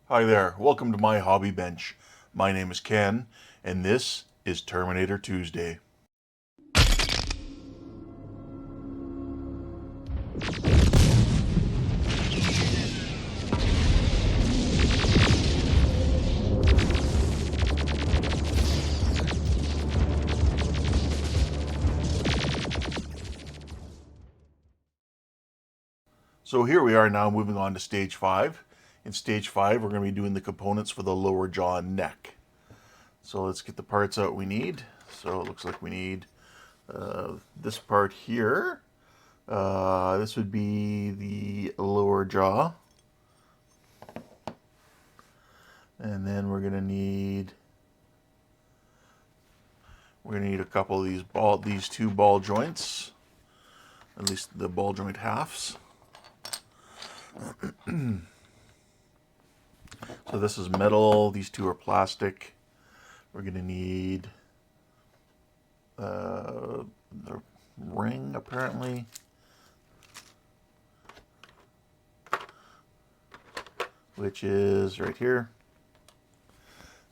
Hi there, welcome to my hobby bench. My name is Ken, and this is Terminator Tuesday. So here we are now moving on to stage 5. In stage 5 we're going to be doing the components for the lower jaw and neck. So let's get the parts out we need. So it looks like we need this part here. This would be the lower jaw. And then we're going to need a couple of these two ball joints, at least the ball joint halves. So this is metal, these two are plastic. We're going to need the ring, apparently. Which is right here.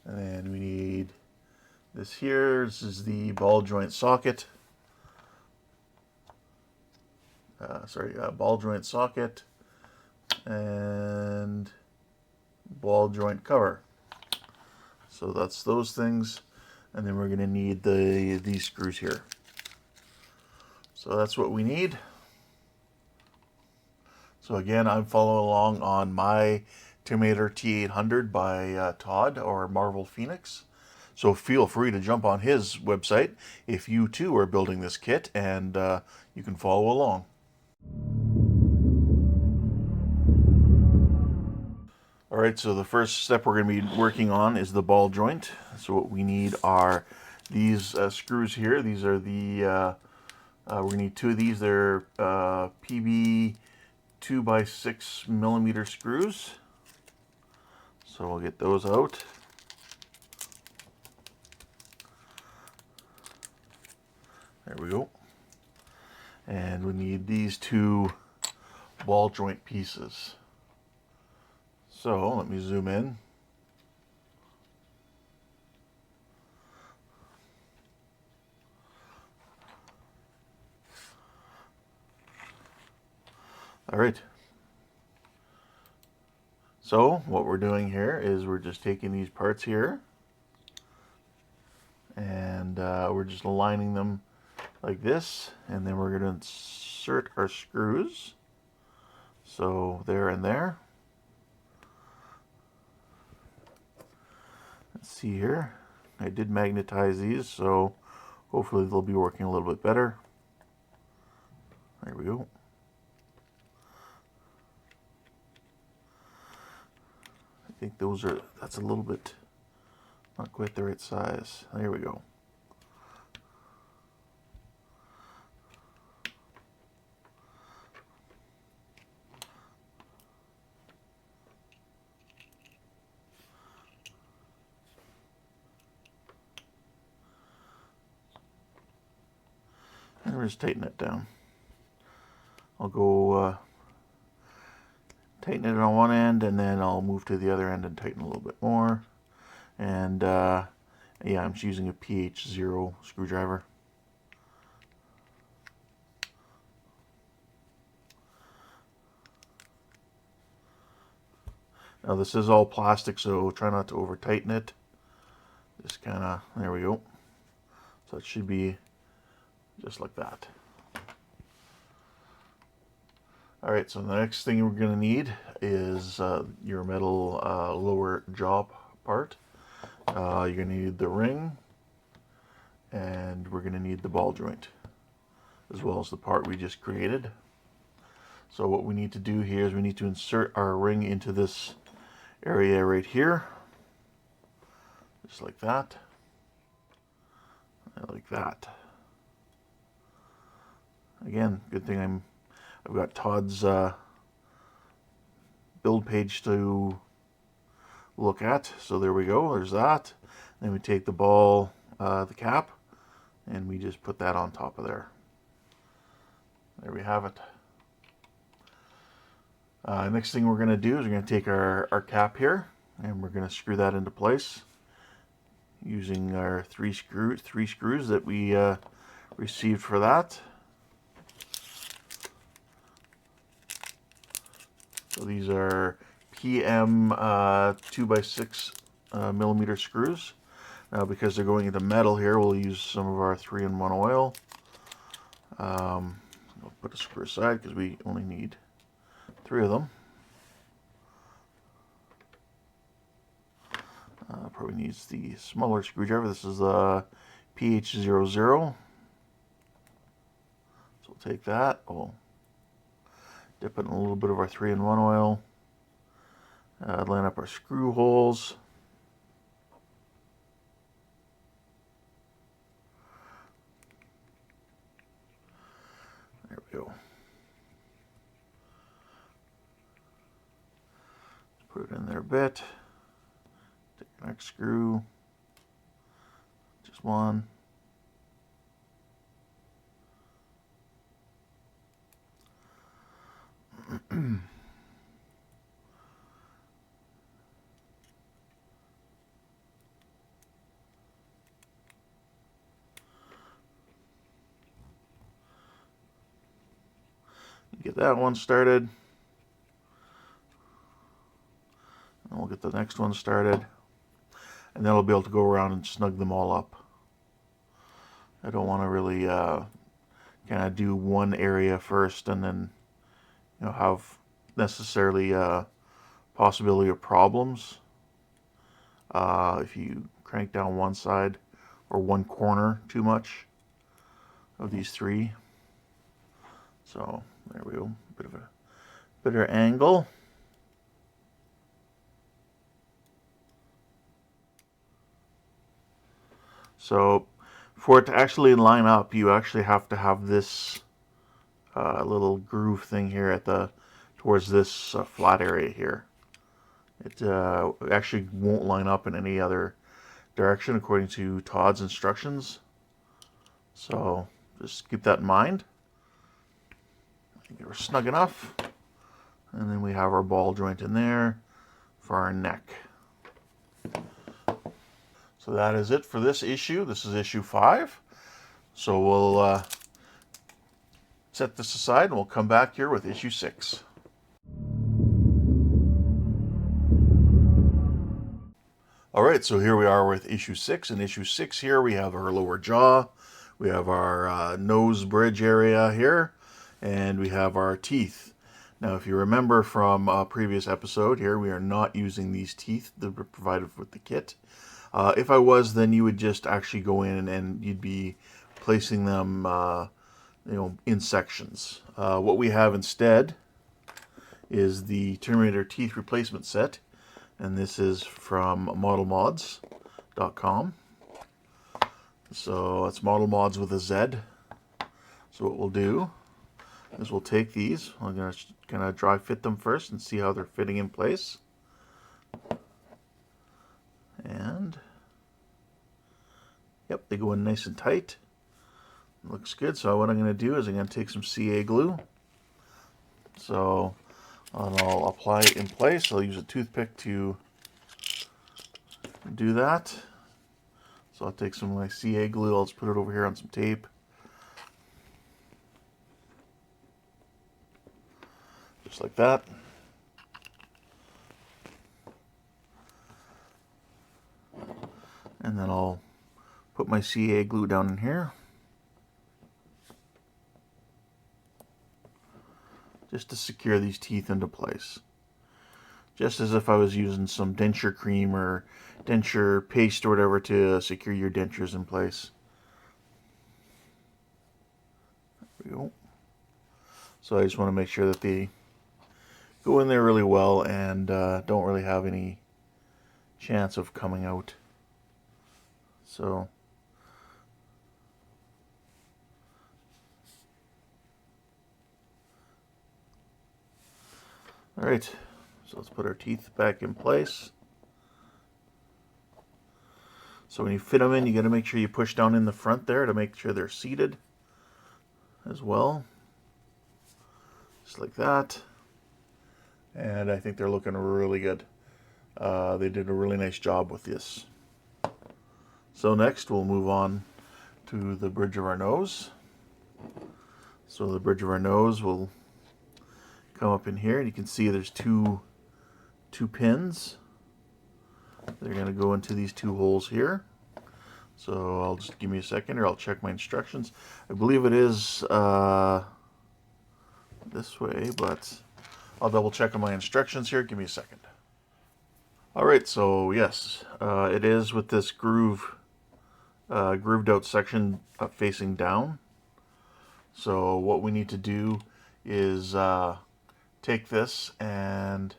And then we need this here. This is the ball joint socket. Ball joint socket and ball joint cover. So that's those things. And then we're going to need these screws here. So that's what we need. So again, I'm following along on my Terminator T800 by Todd or Marvel Phoenix. So feel free to jump on his website if you too are building this kit, and you can follow along. Alright, so the first step we're going to be working on is the ball joint. So what we need are these screws here. These are the, we're going to need two of these. They're PB 2x6mm screws. So we'll get those out. There we go. And we need these two ball joint pieces. So let me zoom in. All right. So what we're doing here is we're just taking these parts here and we're just aligning them like this, and then we're going to insert our screws. So there and there. Let's see here. I did magnetize these, so hopefully they'll be working a little bit better. There we go. I think that's a little bit not quite the right size. There we go. And we're just tighten it down. I'll go tighten it on one end, and then I'll move to the other end and tighten a little bit more. And yeah, I'm just using a PH0 screwdriver. Now this is all plastic, so try not to over tighten it. Just kind of, there we go. So it should be just like that. Alright, so the next thing we're going to need is your metal lower jaw part. You're going to need the ring, and we're going to need the ball joint, as well as the part we just created. So what we need to do here is we need to insert our ring into this area right here, just like that, and like that. Again, good thing I've got Todd's build page to look at. So there we go, there's that. Then we take the ball, the cap, and we just put that on top of there. There we have it. Next thing we're going to do is we're going to take our cap here, And we're going to screw that into place using our three screws that we received for that. So these are PM 2x6 millimeter screws. Now, because they're going into metal here, we'll use some of our 3-in-1 oil. I'll put a screw aside because we only need 3 of them. Probably needs the smaller screwdriver. This is the PH00. So we'll take that. We'll dip it in a little bit of our 3-in-1 oil. Line up our screw holes. There we go. Put it in there a bit. Take the next screw. Just one. Get that one started. And we'll get the next one started. And then we'll be able to go around and snug them all up. I don't want to really kind of do one area first and then have necessarily possibility of problems if you crank down one side or one corner too much of these 3. So there we go, bit of a better angle. So for it to actually line up, you actually have to have this little groove thing here at towards this flat area here. It actually won't line up in any other direction according to Todd's instructions. So just keep that in mind. I think we're snug enough. And then we have our ball joint in there for our neck. So that is it for this issue. This is issue 5. So we'll set this aside and we'll come back here with issue 6. Alright, so here we are with issue 6. In issue 6 here we have our lower jaw, we have our nose bridge area here, and we have our teeth. Now if you remember from a previous episode here, we are not using these teeth that were provided with the kit. If I was, then you would just actually go in and you'd be placing them in sections. What we have instead is the Terminator teeth replacement set, and this is from modelmods.com. So it's model mods with a Z. So what we'll do is we'll take these. I'm going to kind of dry fit them first and see how they're fitting in place. And yep, they go in nice and tight. Looks good. So what I'm going to do is I'm going to take some CA glue. So I'll apply it in place. I'll use a toothpick to do that. So I'll take some of my CA glue. I'll just put it over here on some tape. Just like that. And then I'll put my CA glue down in here. Just to secure these teeth into place. Just as if I was using some denture cream or denture paste or whatever to secure your dentures in place. There we go. So I just want to make sure that they go in there really well and don't really have any chance of coming out. So alright, so let's put our teeth back in place. So when you fit them in, you got to make sure you push down in the front there to make sure they're seated as well. Just like that. And I think they're looking really good. They did a really nice job with this. So next we'll move on to the bridge of our nose. So the bridge of our nose will come up in here, and you can see there's two pins. They're going to go into these two holes here. So I'll just give me a second, or I'll check my instructions. I believe it is this way, but I'll double check on my instructions here. Give me a second. Alright, so yes, it is with this grooved out section facing down. So what we need to do is take this, and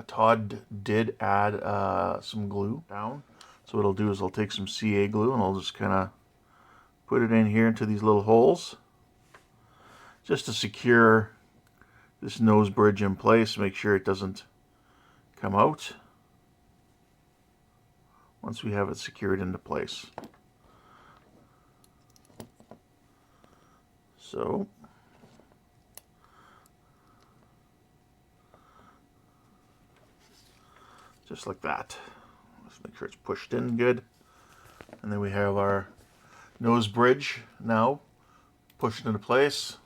Todd did add some glue down. So what I'll do is I'll take some CA glue and I'll just kind of put it in here into these little holes, just to secure this nose bridge in place, make sure it doesn't come out once we have it secured into place. So just like that. Let's make sure it's pushed in good. And then we have our nose bridge now pushed into place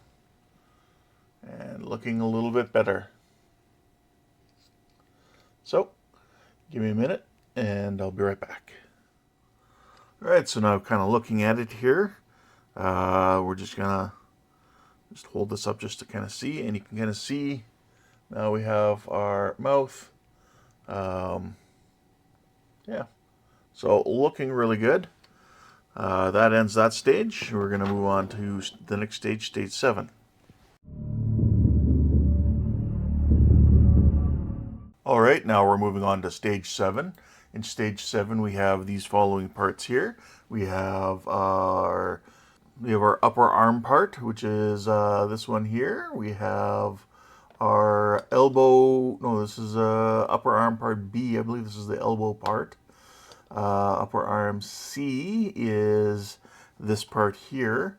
and looking a little bit better. So give me a minute and I'll be right back. Alright, so now kind of looking at it here, we're just gonna hold this up just to kind of see, and you can kind of see now we have our mouth. Yeah, so looking really good. That ends that stage. We're going to move on to the next stage, stage 7. All right, now we're moving on to stage 7. In stage 7, we have these following parts here. We have our upper arm part, which is this one here. We have our elbow. No, this is upper arm part B. I believe this is the elbow part. Upper arm C is this part here.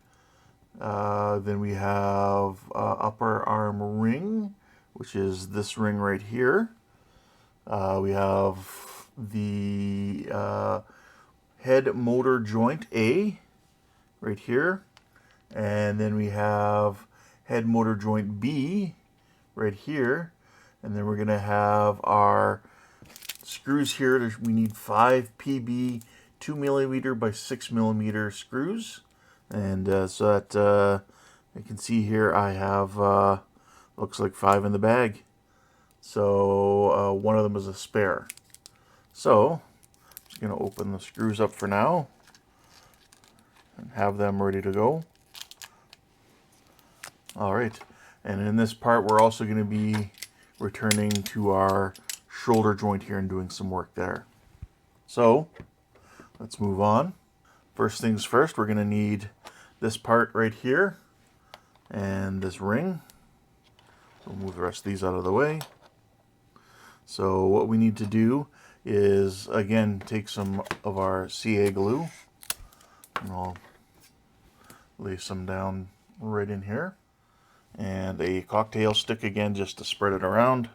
Then we have upper arm ring, which is this ring right here. We have the head motor joint A right here. And then we have head motor joint B right here. And then we're going to have our screws here. We need 5 PB 2mm by 6mm screws. And so that you can see here I have looks like 5 in the bag. So one of them is a spare. So I'm just going to open the screws up for now and have them ready to go. Alright, and in this part we're also going to be returning to our shoulder joint here and doing some work there. So let's move on. First things first, we're going to need this part right here and this ring. We'll move the rest of these out of the way. So what we need to do is, again, take some of our CA glue, and I'll lay some down right in here, and a cocktail stick again just to spread it around.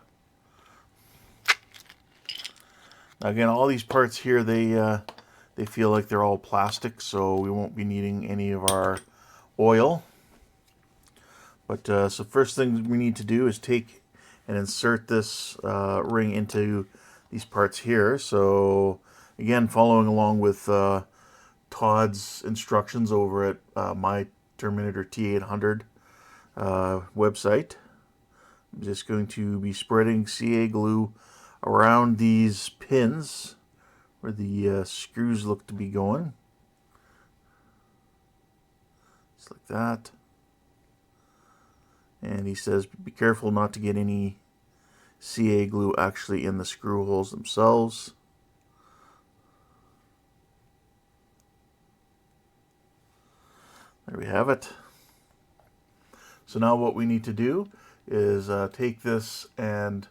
Now again, all these parts here, they feel like they're all plastic, so we won't be needing any of our oil. But so first thing we need to do is take and insert this ring into these parts here. So again, following along with Todd's instructions over at my Terminator T800 website, I'm just going to be spreading CA glue around these pins where the screws look to be going. Just like that. And he says be careful not to get any CA glue actually in the screw holes themselves. There we have it. So now what we need to do is take this and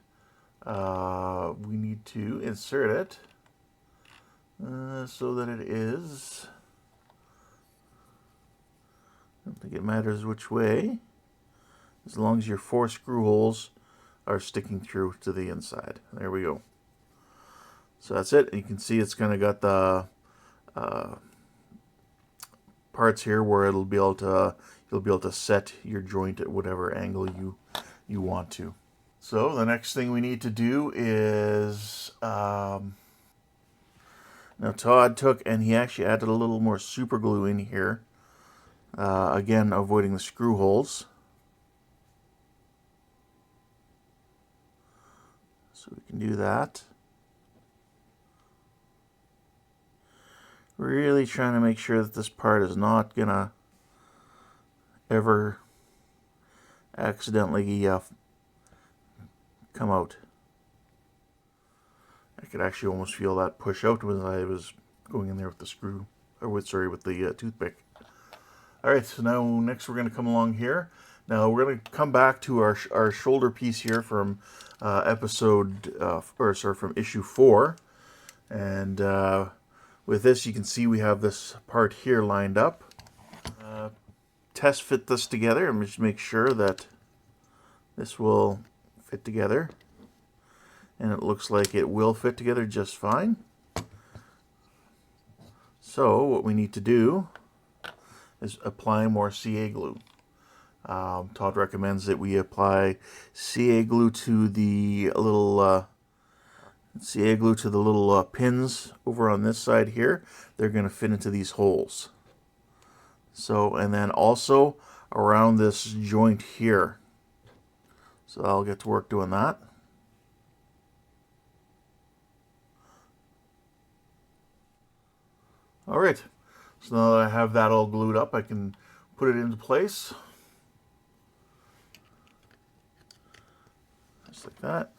we need to insert it so that it is, I don't think it matters which way, as long as your 4 screw holes are sticking through to the inside. There we go. So that's it. You can see it's kind of got the parts here where you'll be able to set your joint at whatever angle you want to. So the next thing we need to do is now Todd took and he actually added a little more super glue in here. Again, avoiding the screw holes. So we can do that. Really trying to make sure that this part is not gonna ever accidentally come out. I could actually almost feel that push out when I was going in there with the screw, or with the toothpick. All right, so now next we're going to come along here. Now we're going to come back to our shoulder piece here from from issue 4, and with this you can see we have this part here lined up. Test fit this together and just make sure that this will fit together, and it looks like it will fit together just fine. So what we need to do is apply more CA glue. Todd recommends that we apply CA glue to the little pins over on this side here. They're going to fit into these holes. So, and then also around this joint here. So I'll get to work doing that. All right. So now that I have that all glued up, I can put it into place. Just like that.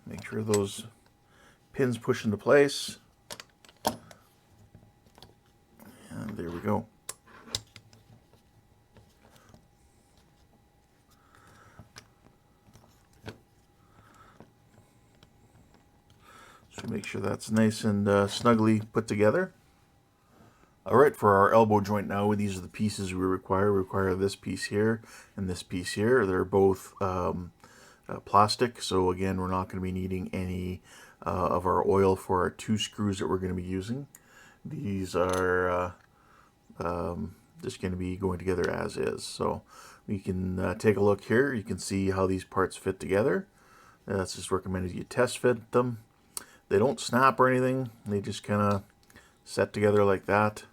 Make sure those pins push into place. And there we go. So make sure that's nice and snugly put together. All right, for our elbow joint now, these are the pieces we require. We require this piece here and this piece here. They're both plastic, so again, we're not going to be needing any of our oil for our 2 screws that we're going to be using. These are just going to be going together as is. So we can take a look here. You can see how these parts fit together. That's just recommended you test fit them. They don't snap or anything. They just kind of set together like that.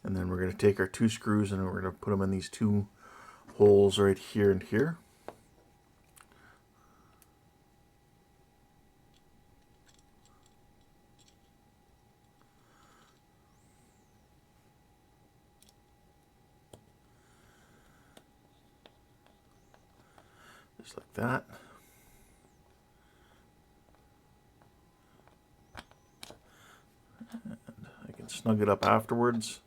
And then we're going to take our 2 screws and we're going to put them in these 2 holes right here and here. Just like that. And I can snug it up afterwards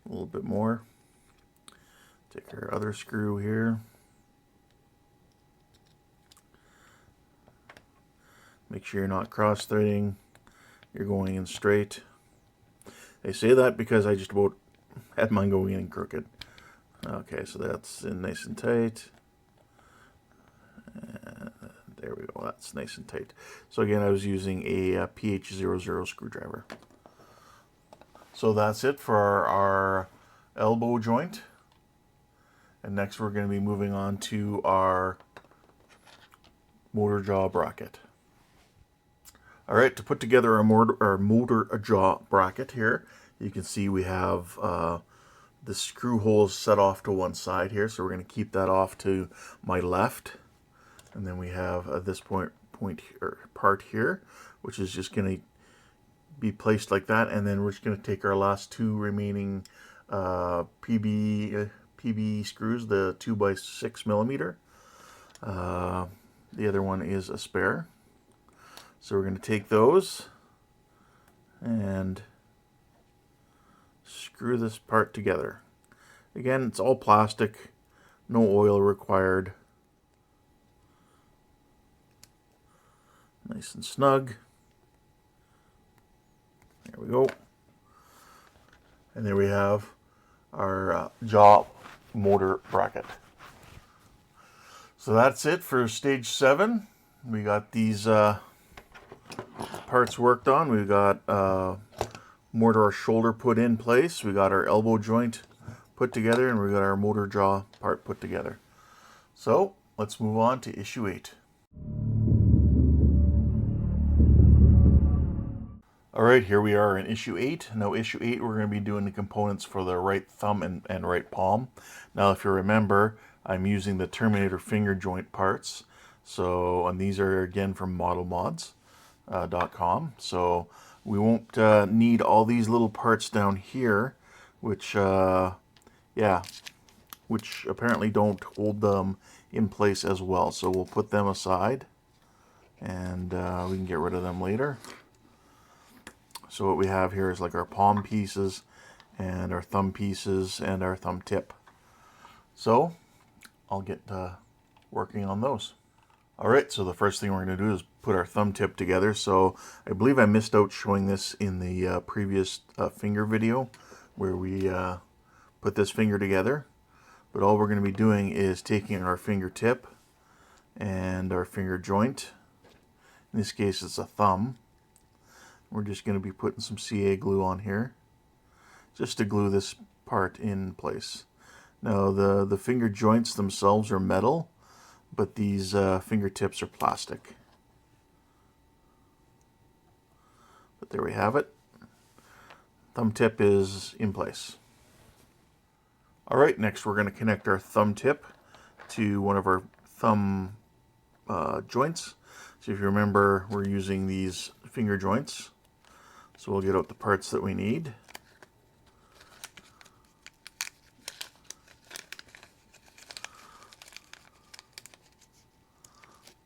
a little bit more. Take our other screw here. Make sure you're not cross-threading. You're going in straight. I say that because I just about had mine going in crooked. Okay, so that's in nice and tight. There we go, that's nice and tight. So again, I was using a PH00 screwdriver. So that's it for our elbow joint. And next we're going to be moving on to our motor jaw bracket. All right, to put together our motor jaw bracket here, you can see we have the screw holes set off to one side here. So we're going to keep that off to my left. And then we have this part here, which is just going to be placed like that. And then we're just going to take our last 2 remaining PB screws, the 2x6mm. The other one is a spare. So we're going to take those and screw this part together. Again, it's all plastic, no oil required. Nice and snug. There we go. And there we have our jaw motor bracket. So that's it for stage 7. We got these parts worked on. We got more to our shoulder put in place. We got our elbow joint put together, and we got our motor jaw part put together. So let's move on to issue 8. Alright, here we are in issue 8. Now issue 8, we're going to be doing the components for the right thumb and right palm. Now if you remember, I'm using the Terminator finger joint parts. So, and these are again from modelmods.com. So we won't need all these little parts down here, which which apparently don't hold them in place as well. So we'll put them aside, and we can get rid of them later. So what we have here is like our palm pieces and our thumb pieces and our thumb tip. So I'll get working on those. Alright, so the first thing we're going to do is put our thumb tip together. So I believe I missed out showing this in the previous finger video where we put this finger together. But all we're going to be doing is taking our fingertip and our finger joint. In this case it's a thumb. We're just going to be putting some CA glue on here just to glue this part in place. Now the finger joints themselves are metal, but these fingertips are plastic. But there we have it. Thumb tip is in place. Alright, next we're going to connect our thumb tip to one of our thumb joints. So if you remember, we're using these finger joints. So we'll get out the parts that we need.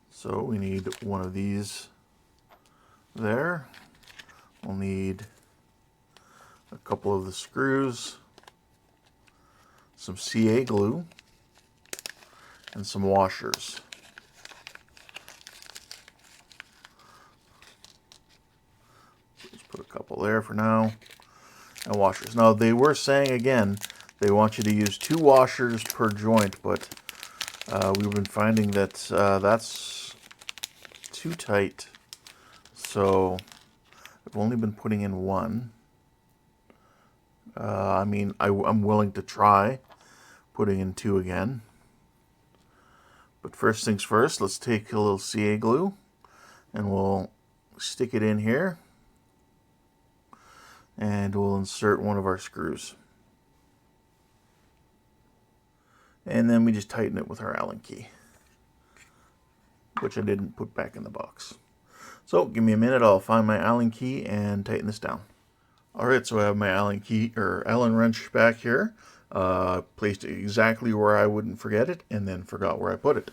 So we need one of these there. We'll need a couple of the screws, some CA glue, and some washers. Just put a couple there for now, and washers. Now they were saying again, they want you to use 2 washers per joint, but we've been finding that that's too tight. So I've only been putting in 1. I mean, I'm willing to try putting in 2 again. But first things first, let's take a little CA glue and we'll stick it in here. And we'll insert one of our screws. And then we just tighten it with our Allen key, which I didn't put back in the box. So give me a minute, I'll find my Allen key and tighten this down. Alright, so I have my Allen key, or Allen wrench back here. Placed it exactly where I wouldn't forget it, and then forgot where I put it.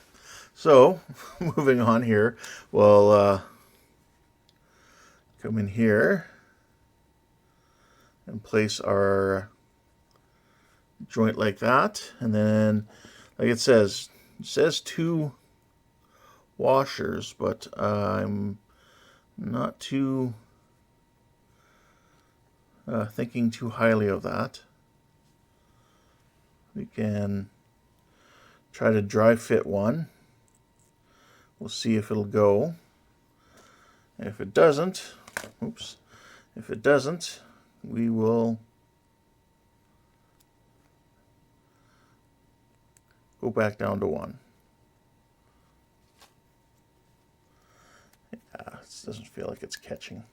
So, moving on here, we'll come in here and place our joint like that, and then, like it says 2 washers, but I'm not too thinking too highly of that. We can try to dry fit one. We'll see if it'll go. And if it doesn't, if it doesn't, we will go back down to 1. Yeah, this doesn't feel like it's catching.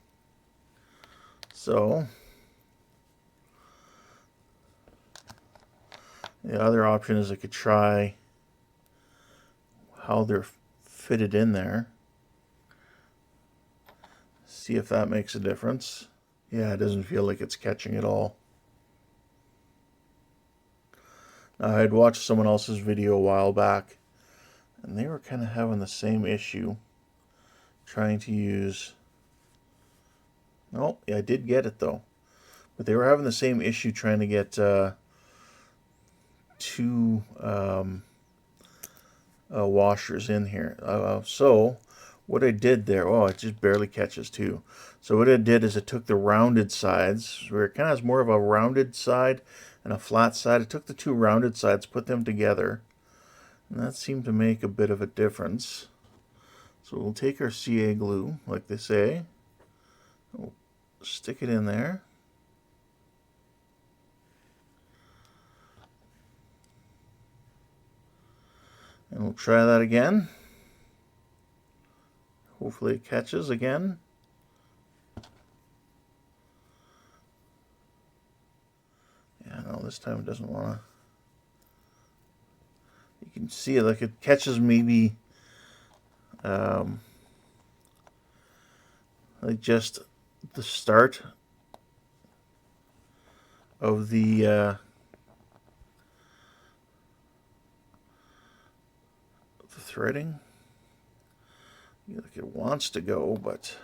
So the other option is I could try how they're fitted in there. See if that makes a difference. Yeah, it doesn't feel like it's catching at all. Now, I had watched someone else's video a while back, and they were kind of having the same issue trying to use... Oh, yeah, I did get it though. But they were having the same issue trying to get 2 washers in here. So what I did there, oh, it just barely catches too. So what I did is I took the rounded sides, where it kind of has more of a rounded side and a flat side. I took the 2 rounded sides, put them together, And that seemed to make a bit of a difference. So we'll take our CA glue, like they say. We'll stick it in there. And we'll try that again. Hopefully it catches again. Yeah, no, this time it doesn't want to. You can see it, like it catches maybe like just the start of the threading. Like it wants to go, but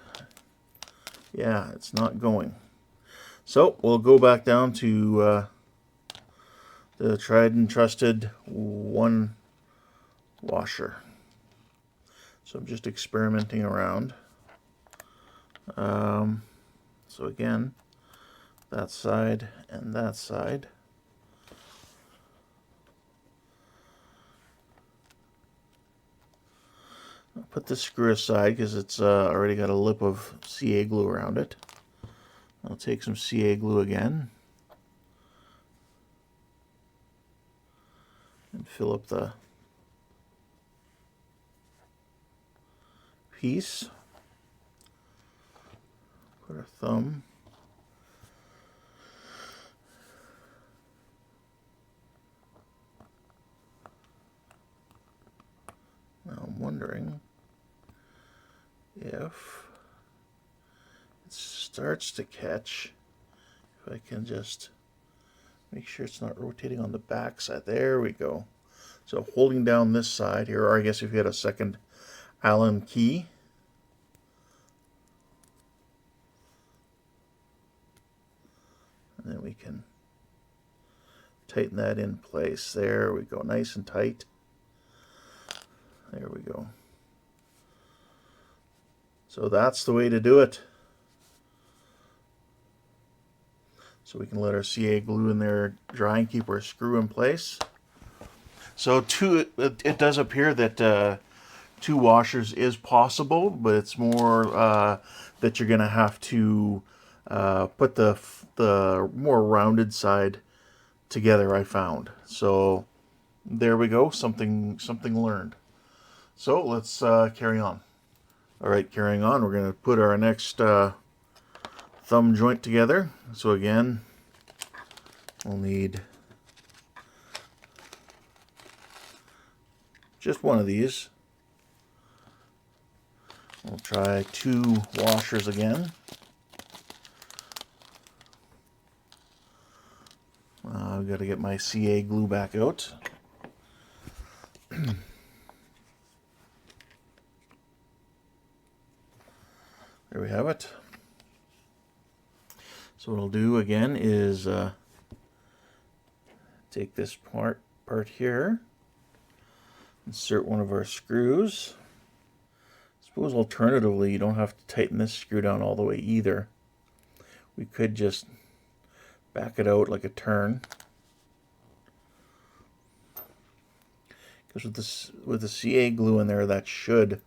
yeah, it's not going. So we'll go back down to the tried and trusted one washer. So I'm just experimenting around. So again, that side and that side. I'll put this screw aside because it's already got a lip of CA glue around it. I'll take some CA glue again and fill up the piece. Put our thumb. Now I'm wondering if it starts to catch, if I can just make sure it's not rotating on the back side. There we go. So holding down this side here, or I guess if you had a second Allen key, and then we can tighten that in place. There we go, nice and tight. There we go. So that's the way to do it. So we can let our CA glue in there dry and keep our screw in place. So it does appear that 2 washers is possible, but it's more that you're going to have to put the more rounded side together, I found. So there we go, something learned. So let's carry on. All right, carrying on, we're going to put our next thumb joint together. So again, we'll need just one of these. We'll try 2 washers again. I've got to get my CA glue back out. There we have it. So what I'll do again is take this part here, insert one of our screws. I suppose alternatively you don't have to tighten this screw down all the way either. We could just back it out like a turn. Because with the CA glue in there, that should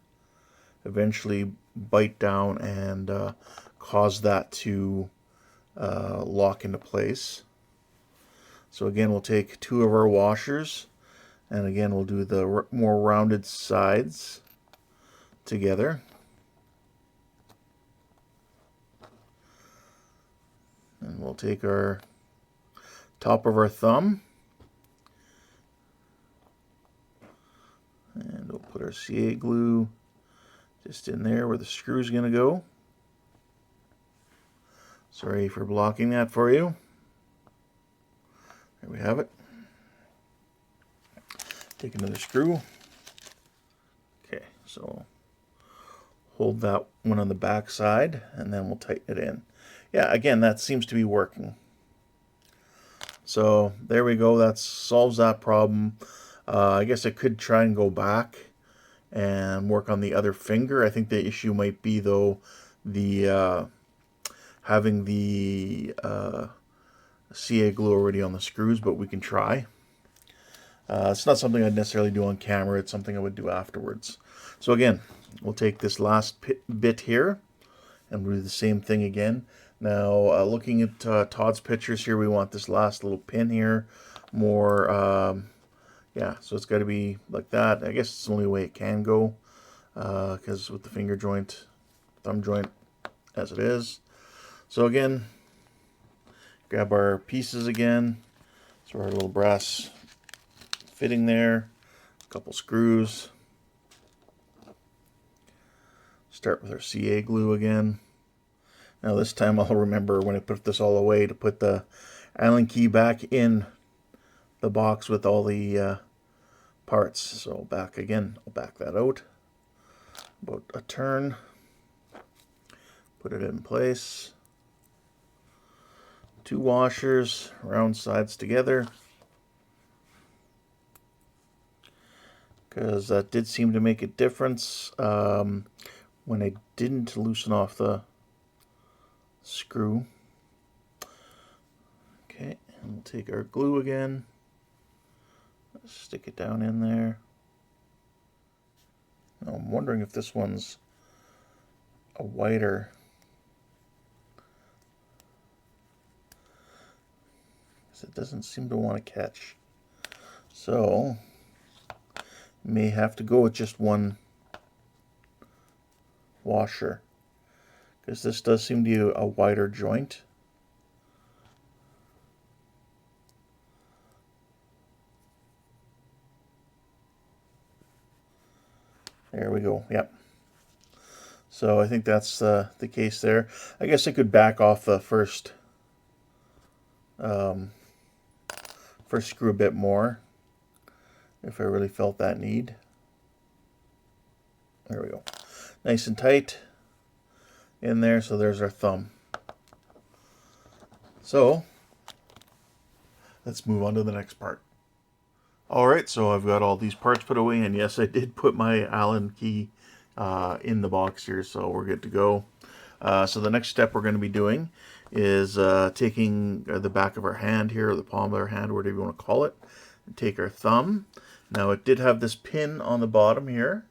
eventually bite down and cause that to lock into place. So again, we'll take 2 of our washers, and again we'll do the more rounded sides together. And we'll take our top of our thumb, and we'll put our CA glue just in there where the screw's going to go. Sorry for blocking that for you. There we have it. Take another screw. Okay, so hold that one on the back side, and then we'll tighten it in. Yeah, again, that seems to be working. So there we go. That solves that problem. I guess I could try and go back and work on the other finger. I think the issue might be, though, the having the CA glue already on the screws, but we can try. It's not something I'd necessarily do on camera. It's something I would do afterwards. So again, we'll take this last bit here and we'll do the same thing again. Now, looking at Todd's pictures here, we want this last little pin here more, yeah, so it's got to be like that. I guess it's the only way it can go, because with the finger joint, thumb joint as it is. So again, grab our pieces again. So our little brass fitting there, a couple screws. Start with our CA glue again. Now this time I'll remember when I put this all away to put the Allen key back in the box with all the parts. So back again, I'll back that out about a turn, put it in place. 2 washers, round sides together, because that did seem to make a difference when I didn't loosen off the screw. Okay, and we'll take our glue again, stick it down in there. Now I'm wondering if this one's a whiter, because it doesn't seem to want to catch. So may have to go with just one washer, because this does seem to be a wider joint. There we go. Yep. So I think that's the case there. I guess I could back off the first screw a bit more if I really felt that need. There we go. Nice and tight in there. So there's our thumb. So let's move on to the next part. Alright, so I've got all these parts put away, and yes, I did put my Allen key in the box here, so we're good to go. So the next step we're going to be doing is taking the back of our hand here, or the palm of our hand, whatever you want to call it, and take our thumb. Now it did have this pin on the bottom here,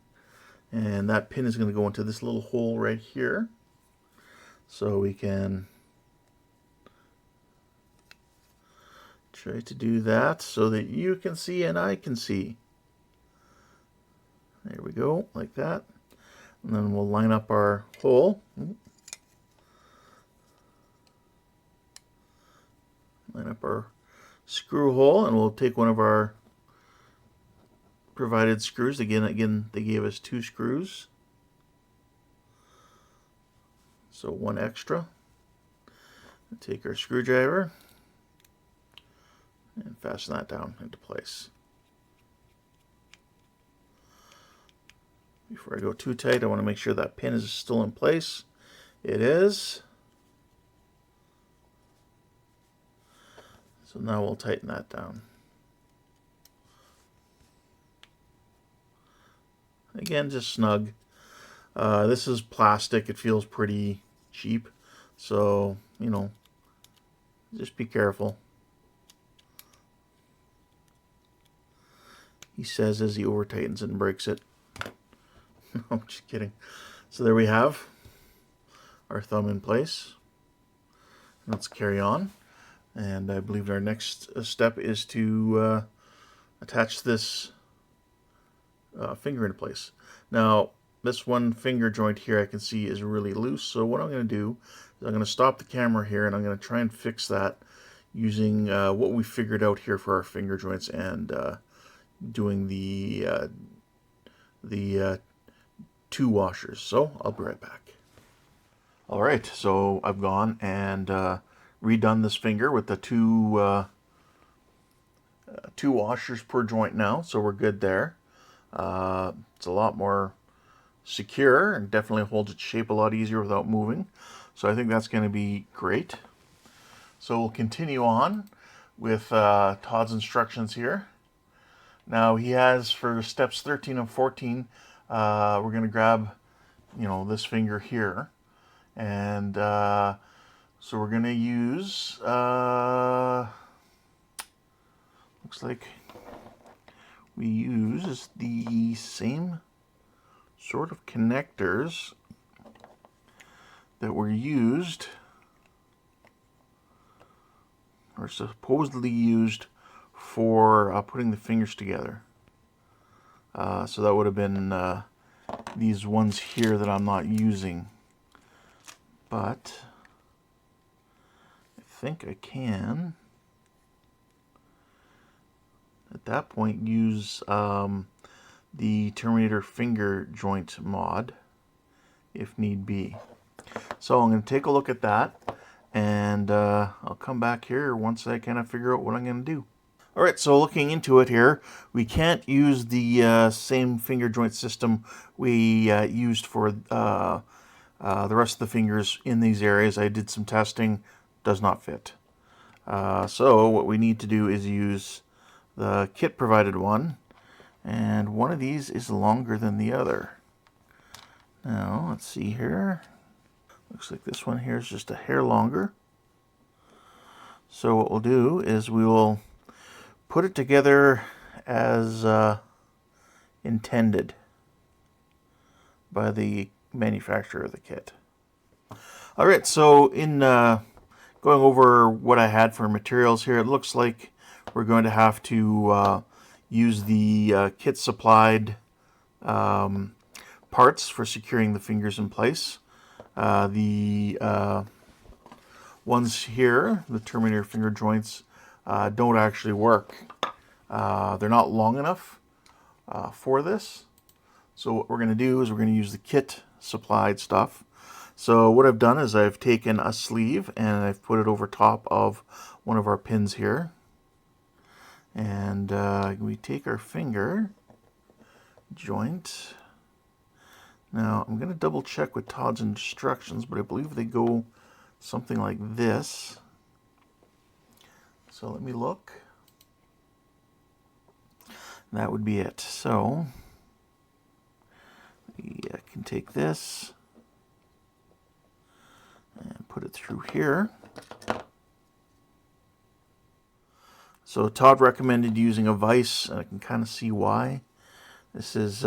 and that pin is going to go into this little hole right here. So we can try to do that so that you can see and I can see. There we go, like that. And then we'll line up our hole. Line up our screw hole, and we'll take one of our provided screws. Again, they gave us 2 screws. So 1 extra. Take our screwdriver and fasten that down into place. Before I go too tight, I want to make sure that pin is still in place. It is. So now we'll tighten that down. Again, just snug. This is plastic. It feels pretty cheap. So, you know, just be careful. He says as he over tightens it and breaks it. No, I'm just kidding. So there we have our thumb in place. Let's carry on. And I believe our next step is to attach this finger into place. Now, this one finger joint here I can see is really loose. So what I'm going to do is I'm going to stop the camera here, and I'm going to try and fix that using what we figured out here for our finger joints, and doing the 2 washers. So I'll be right back. Alright, so I've gone and redone this finger with the 2 washers per joint now, so we're good there. It's a lot more secure and definitely holds its shape a lot easier without moving. So I think that's going to be great. So we'll continue on with Todd's instructions here. Now he has, for steps 13 and 14, we're going to grab, this finger here. And so we're going to use, looks like we use the same sort of connectors that were used, or supposedly used, for putting the fingers together. So that would have been these ones here that I'm not using. But I think I can, at that point, use the Terminator finger joint mod if need be. So I'm going to take a look at that, and I'll come back here once I kind of figure out what I'm going to do. Alright, so looking into it here, we can't use the same finger joint system we used for the rest of the fingers in these areas. I did some testing, does not fit. So what we need to do is use the kit provided one, and one of these is longer than the other. Now, let's see here. Looks like this one here is just a hair longer. So what we'll do is we will put it together as intended by the manufacturer of the kit. Alright, so in going over what I had for materials here, it looks like we're going to have to use the kit supplied parts for securing the fingers in place. The ones here, the Terminator finger joints, don't actually work. They're not long enough for this. So what we're going to do is we're going to use the kit supplied stuff. So what I've done is I've taken a sleeve and I've put it over top of one of our pins here. And we take our finger joint. Now I'm going to double check with Todd's instructions, but I believe they go something like this. So let me look. That would be it. So we can take this and put it through here. So Todd recommended using a vise, and I can kind of see why. This is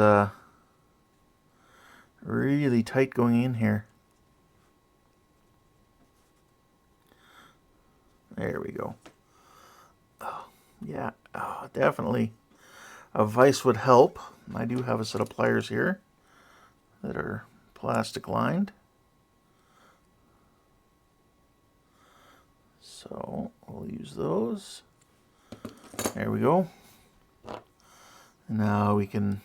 really tight going in here. There we go. Oh, yeah, definitely a vise would help. I do have a set of pliers here that are plastic lined. So we'll use those. There we go. Now we can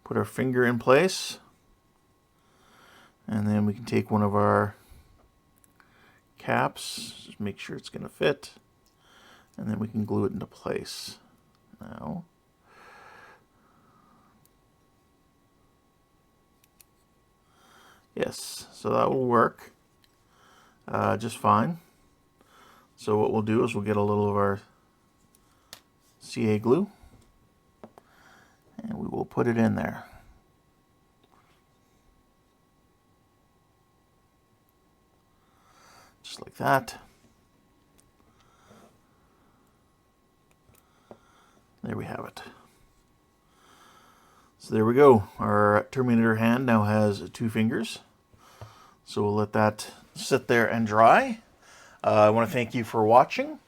put our finger in place, and then we can take one of our caps, just make sure it's going to fit, and then we can glue it into place. Now, yes, so that will work just fine. So what we'll do is we'll get a little of our CA glue, and we will put it in there. Just like that. There we have it. So there we go. Our Terminator hand now has 2 fingers. So we'll let that sit there and dry. I want to thank you for watching.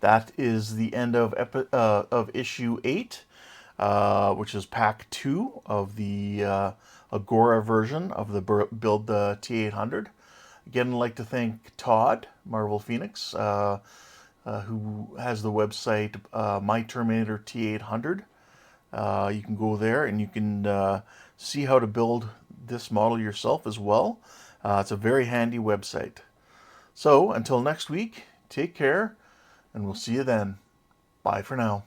That is the end of issue 8, which is pack 2 of the Agora version of the Build the T800. Again, I'd like to thank Todd, Marvel Phoenix, who has the website My Terminator T800. You can go there and you can see how to build this model yourself as well. It's a very handy website. So, until next week, take care, and we'll see you then. Bye for now.